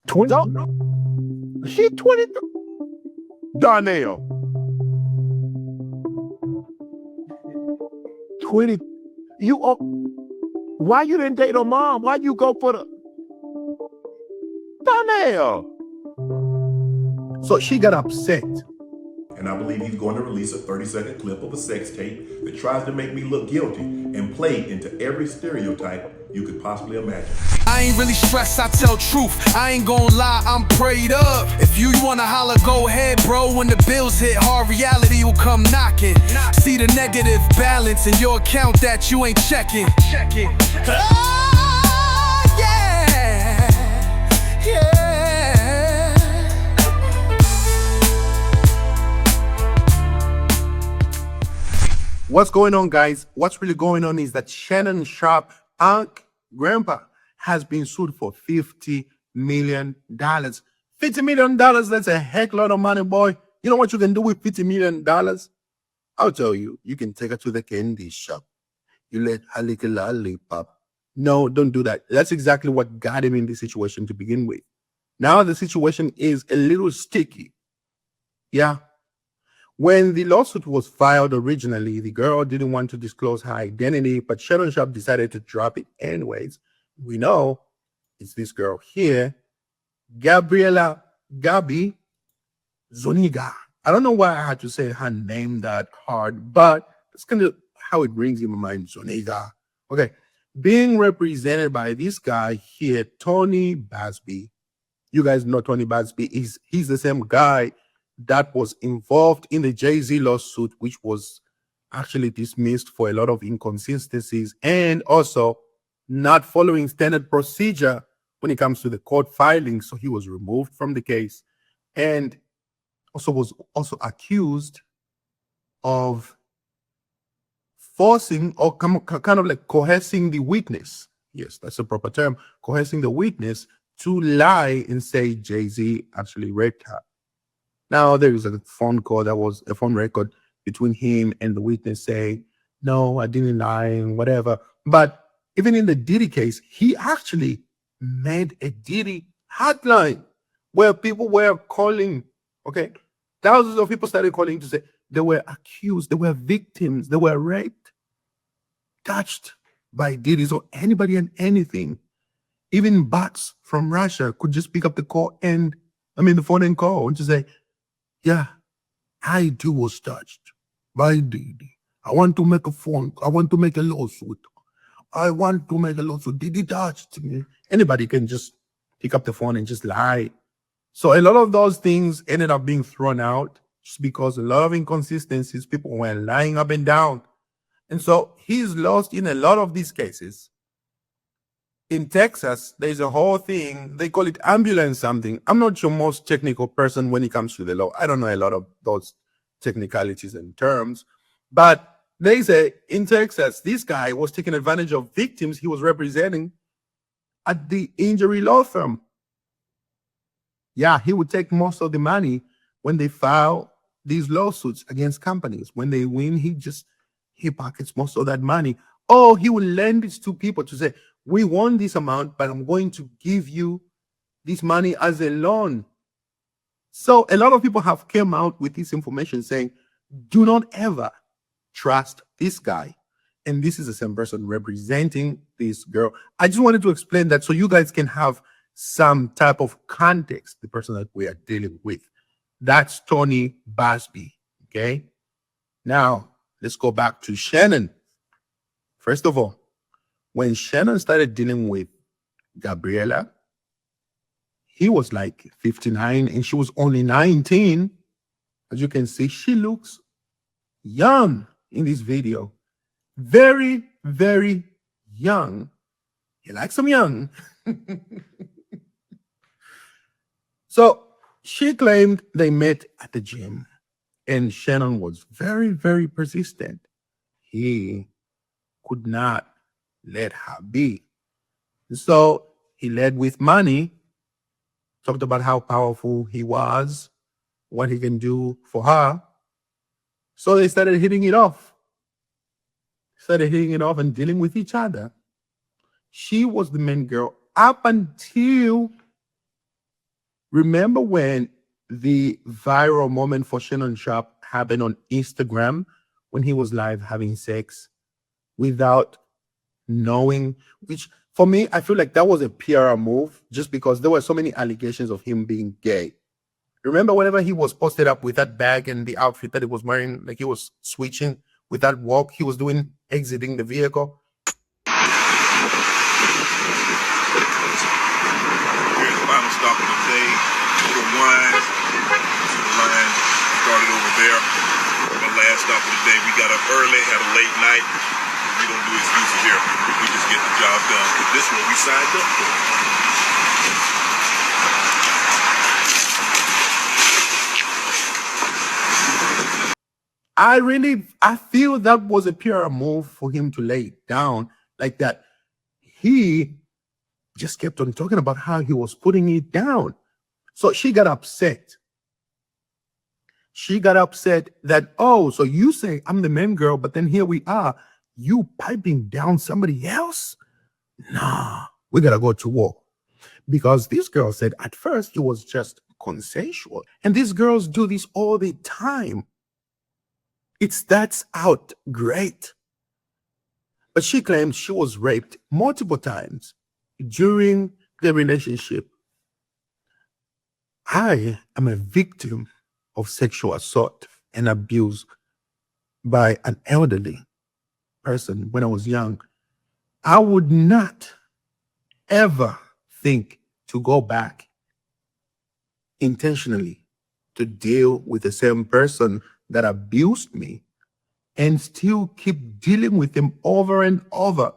20? She 20? Darnell. 20. You are, why you didn't date her mom? Why you go for the Darnell? So she got upset. And I believe he's going to release a 30-second clip of a sex tape that tries to make me look guilty and play into every stereotype you could possibly imagine. I ain't really stressed, I tell truth. I ain't gonna lie, I'm prayed up. If you wanna holler, go ahead, bro. When the bills hit, hard reality will come knocking. See the negative balance in your account that you ain't checking. Oh, yeah, yeah. What's going on, guys? What's really going on is that Shannon Sharpe, grandpa, has been sued for $50 million. $50 million, that's a heck lot of money, boy. You know what you can do with $50 million? I'll tell you, you can take her to the candy shop. You let her lick a lollipop. No, don't do that. That's exactly what got him in this situation to begin with. Now the situation is a little sticky. Yeah. When the lawsuit was filed originally, the girl didn't want to disclose her identity, but Shannon Sharpe decided to drop it anyways. We know it's this girl here, Gabi Zuniga. I don't know why I had to say her name that hard, but that's kind of how it brings in my mind, Zuniga. Okay, being represented by this guy here, Tony Basby. You guys know Tony Basby. He's the same guy that was involved in the Jay-Z lawsuit, which was actually dismissed for a lot of inconsistencies and also not following standard procedure when it comes to the court filing. So he was removed from the case and was also accused of forcing or kind of like coercing the witness. Yes, that's the proper term, coercing the witness to lie and say Jay-Z actually raped her. Now, there is a phone call that was a phone record between him and the witness saying, no, I didn't lie and whatever. But even in the Diddy case, he actually made a Diddy hotline where people were calling, okay? Thousands of people started calling to say they were accused, they were victims, they were raped, touched by Diddy. So anybody and anything, even bots from Russia could just pick up the call the phone and call and just say, yeah, I too was touched by Diddy. I want to make a lawsuit. I want to make a lawsuit. Diddy touched me. Anybody can just pick up the phone and just lie. So a lot of those things ended up being thrown out just because a lot of inconsistencies, people were lying up and down. And so he's lost in a lot of these cases. In Texas, there's a whole thing, they call it ambulance something. I'm not your most technical person when it comes to the law. I don't know a lot of those technicalities and terms. But they say in Texas, this guy was taking advantage of victims he was representing at the injury law firm. Yeah, he would take most of the money when they file these lawsuits against companies. When they win, he pockets most of that money. Oh, he will lend it to people to say, we won this amount, but I'm going to give you this money as a loan. So a lot of people have come out with this information saying, do not ever trust this guy. And this is the same person representing this girl. I just wanted to explain that so you guys can have some type of context, the person that we are dealing with. That's Tony Basby, okay? Now, let's go back to Shannon. First of all, when Shannon started dealing with Gabriella, he was like 59 and she was only 19. As you can see, she looks young in this video. Very, very young. He likes them young. So she claimed they met at the gym and Shannon was very, very persistent. He could not let her be. So he led with money, talked about how powerful he was, what he can do for her. So they started hitting it off. And dealing with each other. She was the main girl up until Remember when the viral moment for Shannon Sharpe happened on Instagram when he was live having sex without knowing, which for me, I feel like that was a PR move just because there were so many allegations of him being gay. Remember whenever he was posted up with that bag and the outfit that he was wearing, like he was switching with that walk he was doing, exiting the vehicle? Here's the final stop of the day. Little wine. The line started over there. The last stop of the day. We got up early, had a late night. We don't do excuses here. We just get the job done. But this one we signed up for. I feel that was a PR move for him to lay it down like that. He just kept on talking about how he was putting it down. So she got upset. She got upset that, oh, so you say I'm the main girl, but then here we are, you piping down somebody else? Nah, we gotta go to war. Because this girl said at first it was just consensual. And these girls do this all the time. It starts out great. But she claimed she was raped multiple times during the relationship. I am a victim of sexual assault and abuse by an elderly person when I was young. I would not ever think to go back intentionally to deal with the same person that abused me and still keep dealing with them over and over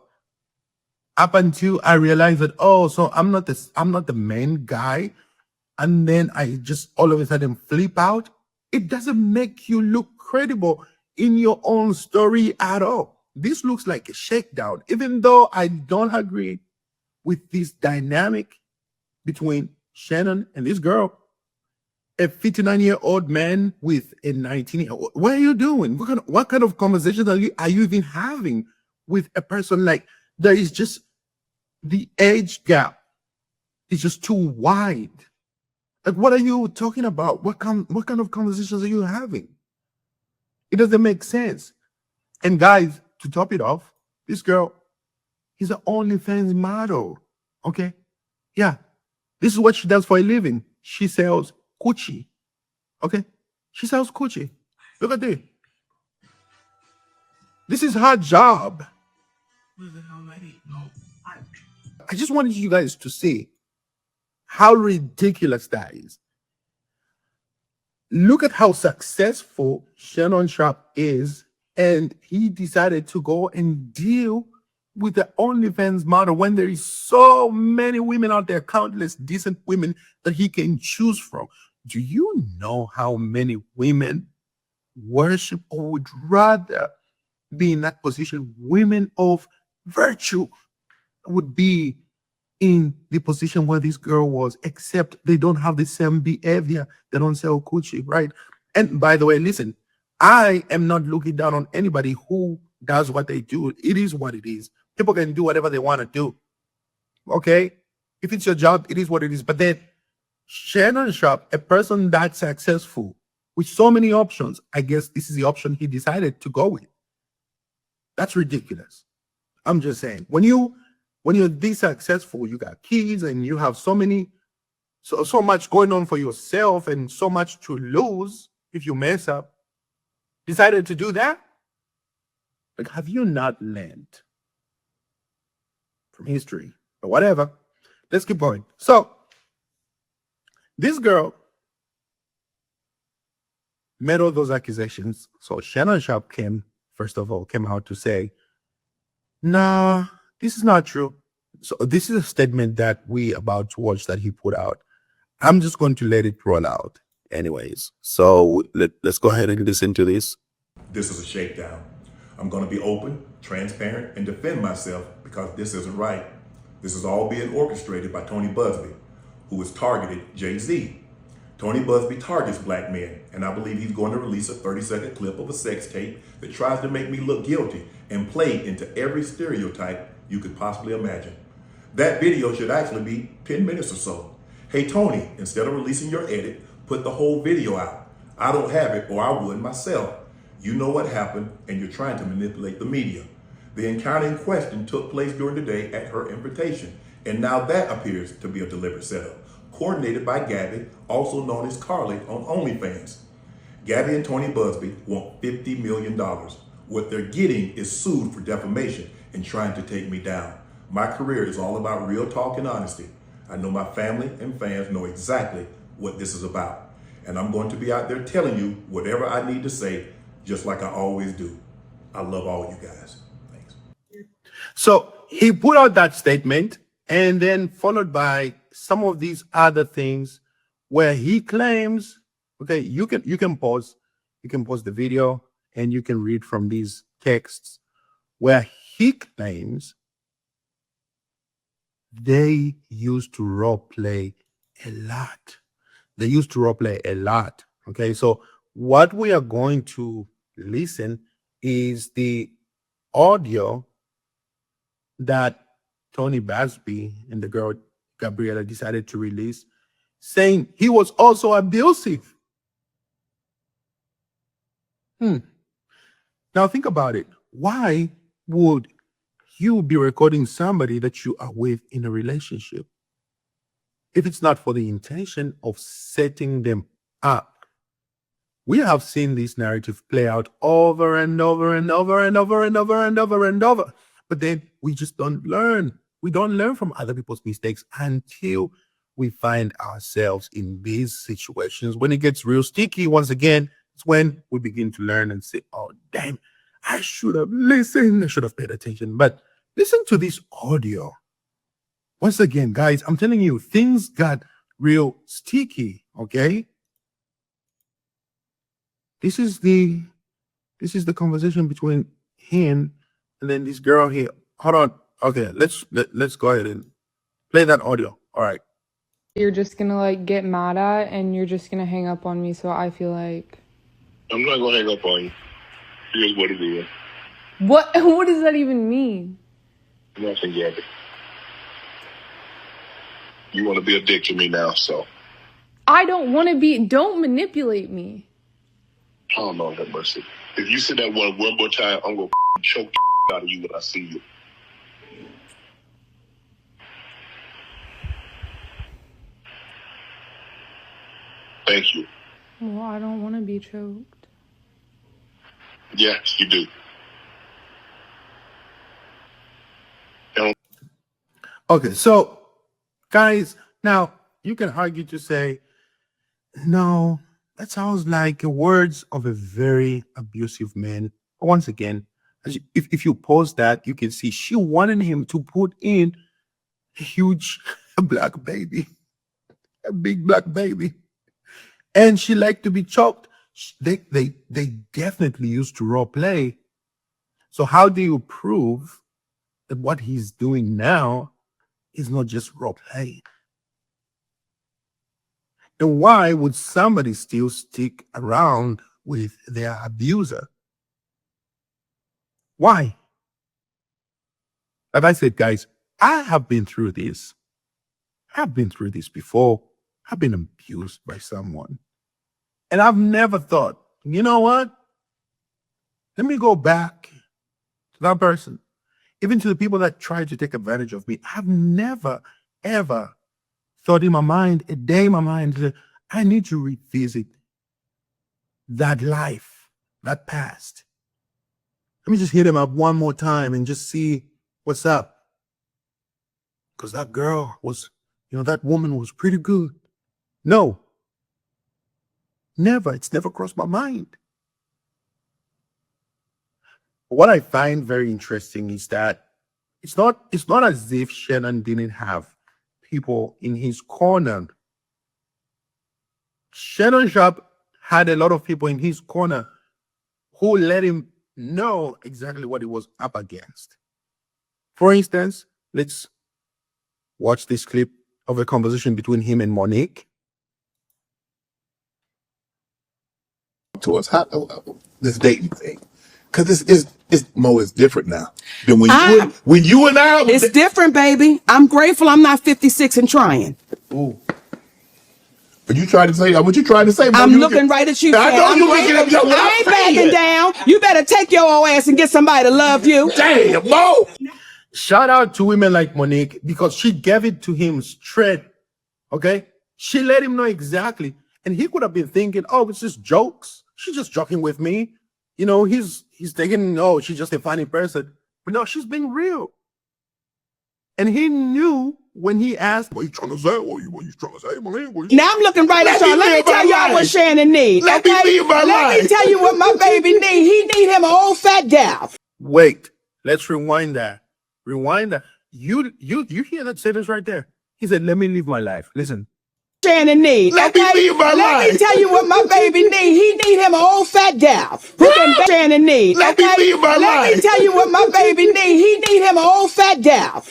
up until I realized that, oh, so I'm not the main guy. And then I just all of a sudden flip out. It doesn't make you look credible in your own story at all. This looks like a shakedown, even though I don't agree with this dynamic between Shannon and this girl. A 59-year-old man with a 19-year-old. What are you doing? What kind of conversations are you even having with a person like there is just the age gap is just too wide? Like, what are you talking about? What kind of conversations are you having? It doesn't make sense. And guys, to top it off, this girl is an OnlyFans model. Okay? Yeah. This is what she does for a living. She sells Gucci. Okay? She sells Gucci. Look at this. This is her job. I just wanted you guys to see how ridiculous that is. Look at how successful Shannon Sharpe is, and he decided to go and deal with the OnlyFans model when there is so many women out there, countless decent women that he can choose from. Do you know how many women worship or would rather be in that position? Women of virtue would be in the position where this girl was, except they don't have the same behavior. They don't sell Gucci, right? And by the way, listen, I am not looking down on anybody who does what they do. It is what it is. People can do whatever they want to do. Okay? If it's your job, it is what it is. But then Shannon Sharpe, a person that's successful with so many options, I guess this is the option he decided to go with. That's ridiculous. I'm just saying. When you're this successful, you got kids and you have so much going on for yourself and so much to lose if you mess up, decided to do that? Like, have you not learned from history or whatever? Let's keep going. So this girl made all those accusations. So Shannon Sharpe came out to say, nah, this is not true. So this is a statement that we about to watch that he put out. I'm just going to let it roll out anyways. So let's go ahead and listen to this. This is a shakedown. I'm going to be open, transparent, and defend myself because this isn't right. This is all being orchestrated by Tony Busby, who has targeted Jay-Z. Tony Busby targets black men, and I believe he's going to release a 30-second clip of a sex tape that tries to make me look guilty and play into every stereotype you could possibly imagine. That video should actually be 10 minutes or so. Hey Tony, instead of releasing your edit, put the whole video out. I don't have it, or I would myself. You know what happened, and you're trying to manipulate the media. The encounter in question took place during the day at her invitation, and now that appears to be a deliberate setup, coordinated by Gabby, also known as Carly on OnlyFans. Gabby and Tony Busby want $50 million. What they're getting is sued for defamation and trying to take me down. My career is all about real talk and honesty. I know my family and fans know exactly what this is about. And I'm going to be out there telling you whatever I need to say, just like I always do. I love all you guys. Thanks. So he put out that statement and then followed by some of these other things where he claims, okay, you can pause the video and you can read from these texts where he claims they used to role play a lot. They used to role play a lot. Okay, so what we are going to listen is the audio that Tony Busby and the girl Gabriella decided to release, saying he was also abusive. Now think about it. Why would you be recording somebody that you are with in a relationship if it's not for the intention of setting them up? We have seen this narrative play out over and over and over and over and over and over and over. But then we just don't learn. We don't learn from other people's mistakes until we find ourselves in these situations. When it gets real sticky, once again, it's when we begin to learn and say, oh, damn, I should have listened. I should have paid attention. But listen to this audio. Once again, guys, I'm telling you, things got real sticky, okay? This is the conversation between him and then this girl here. Hold on. Okay, let's go ahead and play that audio. All right. You're just gonna like get mad at and you're just gonna hang up on me, so I feel like I'm not gonna hang up on you. Here's what it is. what does that even mean? Nothing, Gabby. You want to be a dick to me now, so. I don't manipulate me. Oh, Lord have mercy. If you say that one more time, I'm gonna choke the out of you when I see you. Thank you. Well, I don't want to be choked. Yes, you do. Okay, so guys, now you can argue to say, no, that sounds like words of a very abusive man. But once again, if you pause that, you can see she wanted him to put in a huge black baby, a big black baby. And she liked to be choked. They definitely used to role play. So how do you prove that what he's doing now is not just role play? And why would somebody still stick around with their abuser? Why? Like I said, guys, I have been through this. I've been through this before. I've been abused by someone. And I've never thought, you know what? Let me go back to that person. Even to the people that tried to take advantage of me. I've never, ever thought in my mind, a day in my mind, that I need to revisit that life, that past. Let me just hit him up one more time and just see what's up. Because that girl was, that woman was pretty good. No. Never. It's never crossed my mind. What I find very interesting is that it's not as if Shannon didn't have people in his corner. Shannon Sharpe had a lot of people in his corner who let him know exactly what he was up against. For instance, let's watch this clip of a conversation between him and Monique. To us, how this dating thing, because this is Mo is different now than when you and I. It's different, baby. I'm grateful I'm not 56 and trying. Ooh. Are you trying to say what you trying to say? Mo? I'm looking right at you. I know you looking at me. I ain't backing down. You better take your old ass and get somebody to love you. Damn, Mo. Shout out to women like Monique because she gave it to him straight. Okay? She let him know exactly. And he could have been thinking, oh, it's just jokes. She's just joking with me. You know, he's thinking, oh, she's just a funny person. But no, she's being real. And he knew when he asked, what you trying to say? What you trying to say, Monique? Now I'm looking right at y'all. Let me tell y'all what Shannon needs. Let me tell you what my baby needs. He need him an old fat gal. Wait, let's rewind that. Rewind that. You hear that sentence right there? He said, let me live my life. Listen. Shannon needs. Let me live my life. Let me tell you what my baby needs. He need him an old fat gal. Who can Shannon needs. Let me live my life. Let me tell you what my baby needs. He need him an old fat gal.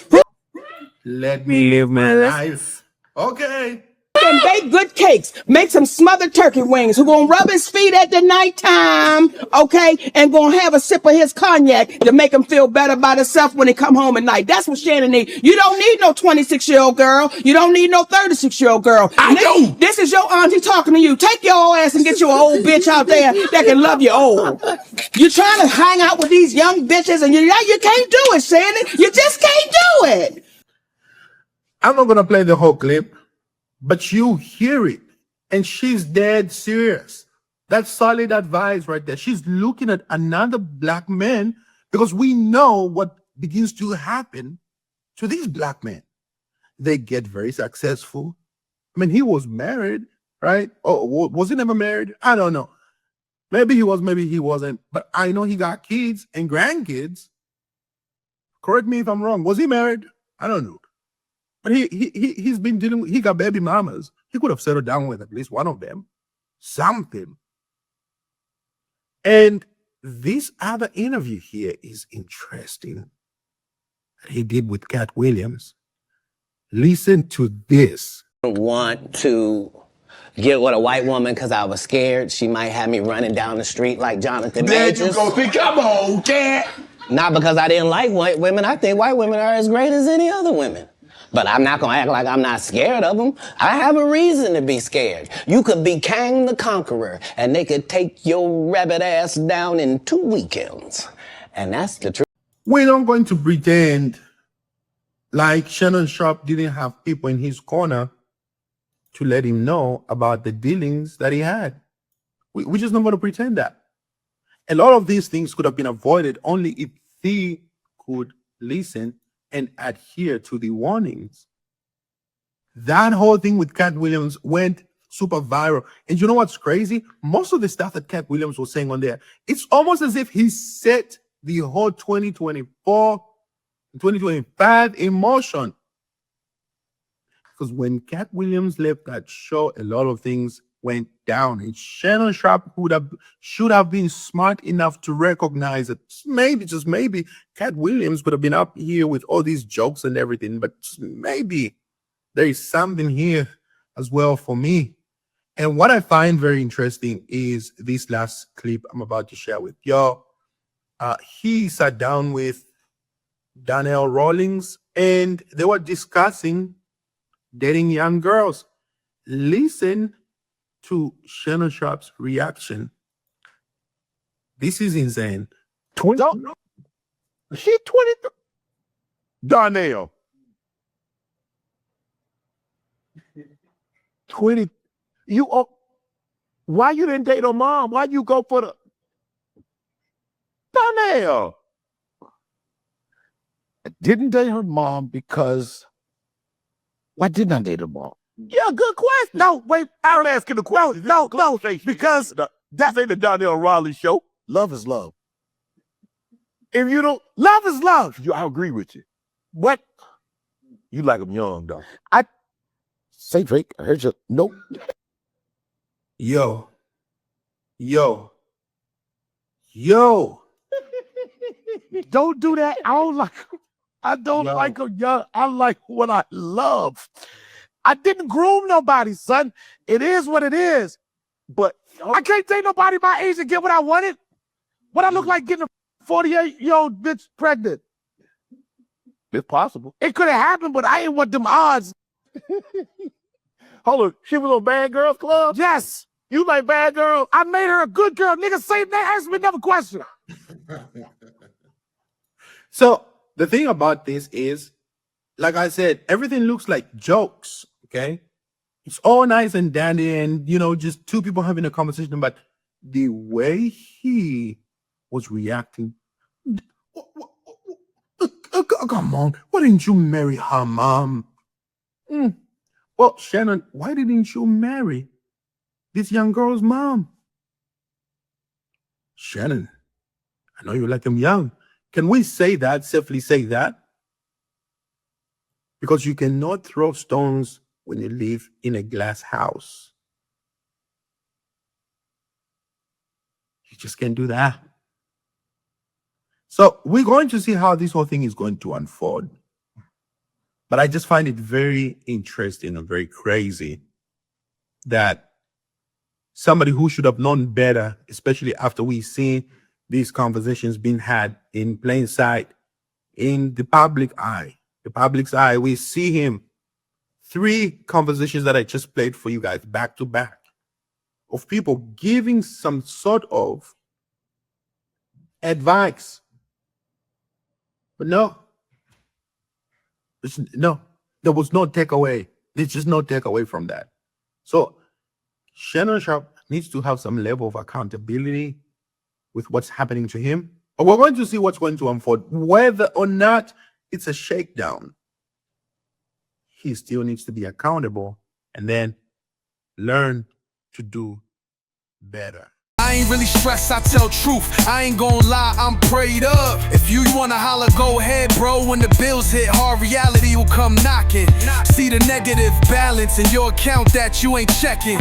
Let me live my life. Okay. Can bake good cakes, make some smothered turkey wings, who gonna rub his feet at the nighttime, okay, and gonna have a sip of his cognac to make him feel better about himself when he come home at night. That's what Shannon needs. You don't need no 26-year-old girl. You don't need no 36-year-old girl. I do. This is your auntie talking to you. Take your old ass and get you an old bitch out there that can love you old. You're trying to hang out with these young bitches and you can't do it, Shannon. You just can't do it. I'm not going to play the whole clip, but you hear it. And she's dead serious. That's solid advice right there. She's looking at another black man because we know what begins to happen to these black men. They get very successful. I mean, he was married, right? Oh, was he never married? I don't know. Maybe he was, maybe he wasn't. But I know he got kids and grandkids. Correct me if I'm wrong. Was he married? I don't know. But he's been dealing with, he got baby mamas. He could have settled down with at least one of them. Something. And this other interview here is interesting. He did with Cat Williams. Listen to this. Want to get with a white woman because I was scared she might have me running down the street like Jonathan Majors. There you go. See, come on, Cat. Not because I didn't like white women. I think white women are as great as any other women. But I'm not going to act like I'm not scared of them. I have a reason to be scared. You could be Kang the Conqueror, and they could take your rabbit ass down in 2 weekends. And that's the truth. We're not going to pretend like Shannon Sharpe didn't have people in his corner to let him know about the dealings that he had. We're just not going to pretend that. A lot of these things could have been avoided only if he could listen and adhere to the warnings. That whole thing with Cat Williams went super viral. And you know what's crazy? Most of the stuff that Cat Williams was saying on there, it's almost as if he set the whole 2024, 2025 in motion. Because when Cat Williams left that show, a lot of things went down. And Shannon Sharpe should have been smart enough to recognize that maybe, just maybe, Cat Williams could have been up here with all these jokes and everything, but maybe there is something here as well for me. And what I find very interesting is this last clip I'm about to share with y'all. He sat down with Donnell Rawlings and they were discussing dating young girls. Listen to Shannon Sharpe's reaction. This is insane. She 23. Donnell. 20. Why you didn't date her mom? Why you go for the Donnell? I didn't date her mom because why didn't I date her mom? Yeah, good question. No, wait, I don't ask you the question. No, because that ain't the Donnell Rawlings show. Love is love. If you don't, love is love. I agree with you. What? You like them young, though. I say Drake. I heard you. Nope. Yo. Don't do that. I don't like them young. I like what I love. I didn't groom nobody, son. It is what it is. But I can't date nobody my age and get what I wanted. What I look like getting a 48-year-old bitch pregnant. It's possible. It could have happened, but I ain't want them odds. Hold on. She was on Bad Girls Club? Yes. You like Bad Girl? I made her a good girl. Nigga, say that. Ask me another question. So the thing about this is, like I said, everything looks like jokes. Okay. It's all nice and dandy and, just two people having a conversation, but the way he was reacting, come on, why didn't you marry her mom? Well, Shannon, why didn't you marry this young girl's mom? Shannon, I know you like them young. Can we say that, safely say that? Because you cannot throw stones when you live in a glass house. You just can't do that. So we're going to see how this whole thing is going to unfold. But I just find it very interesting and very crazy that somebody who should have known better, especially after we've seen these conversations being had in plain sight, in the public's eye, we see him. 3 conversations that I just played for you guys back to back of people giving some sort of advice. But no, there was no takeaway. There's just no takeaway from that. So Shannon Sharpe needs to have some level of accountability with what's happening to him. But we're going to see what's going to unfold. Whether or not it's a shakedown, he still needs to be accountable and then learn to do better. I ain't really stressed, I tell truth. I ain't gon' lie, I'm prayed up. If you wanna holler, go ahead, bro. When the bills hit, hard reality will come knocking. See the negative balance in your account that you ain't checking.